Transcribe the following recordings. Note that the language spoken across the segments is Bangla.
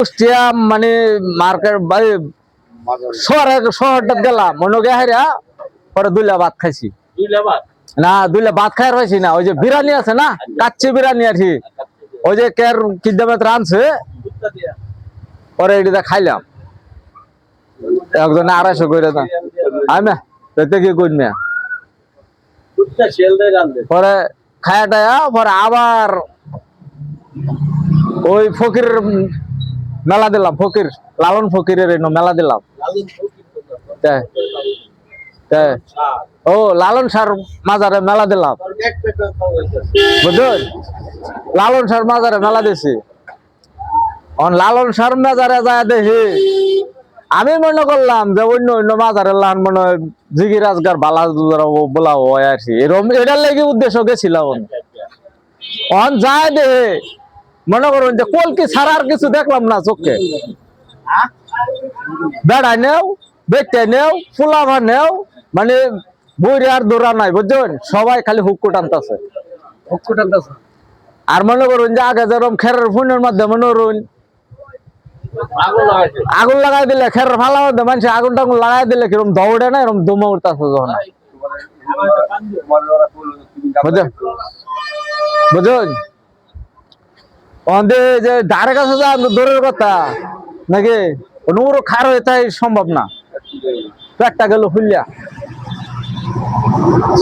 কুষ্টিয়া মানে মার্কেট শহরটা গেলাম মনে গে হারিয়া পরে দুইলা ভাত খাইছি না দুইলা ভাত খাই হয়েছি না ওই যে বিরিয়ানি আছে না কাচ্চি বিরিয়ানি আর কি ওই যে কের কি দামে রানছে পরে এটা খাইলাম একজন 250 করে দাম আমি এতে কি করি না পরে খায়া টায়া পরে আবার ওই ফকির মেলা দিলাম ফকির লালন ফকিরের মেলা দিলাম ও লালন সার মাজারে মেলা দিলাম বুঝলেন লালন সার মাজারে মেলা দিছি লালন সার মাজারে যায় দেখি আমি মনে করলাম যে অন্য অন্য মাজারে লান মনে হয় জিগি রাজগার বালা বলা হয় আর কি এরকম এটার লেগে উদ্দেশ্য গেছিলাম অন যায় দেখে মনে করুন যে কলকি ছাড়া আর কিছু দেখলাম না চোখে বেড়াই নেও বেটে নেও ফুলাভা নেও মানে বইরে আর দৌড়া নাই বুঝছেন সবাই খালি হুক্কু টানতেছে আর মনে করুন যে আগে যেরকম খেরের ফোনের মধ্যে মনে করুন আগুন লাগাই দিলে খেরের ফালা মধ্যে মানুষ আগুন টাগুন লাগাই দিলে কিরকম দৌড়ে না এরকম দমে উঠতেছে যখন বুঝুন যে ধারে কাছে যা দৌড়ের কথা নাকি ওর খার হয়ে তাই সম্ভব না পেটটা গেল ফুলিয়া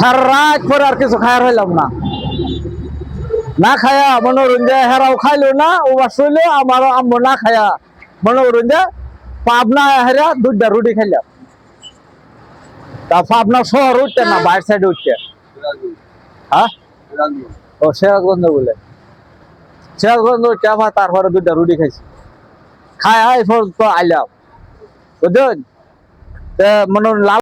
সারা রাত পরে আর কিছু খায়ার হইলাম না না খায়া মনে করুন যে হেরাও খাইলো না ও শুইলো আমারও আম্মু না খায়া মনে করুন যে পাবনা হেরা দুইটা রুটি খাইলাম তা পাবনা শহর উঠতে না বাইরের সাইডে উঠতে হ্যাঁ ও সিরাজগঞ্জ বলে সিরাজগঞ্জ উঠতে তারপরে দুইটা রুটি খাইছি খায় তো আইলাম বুঝলেন মনে লাল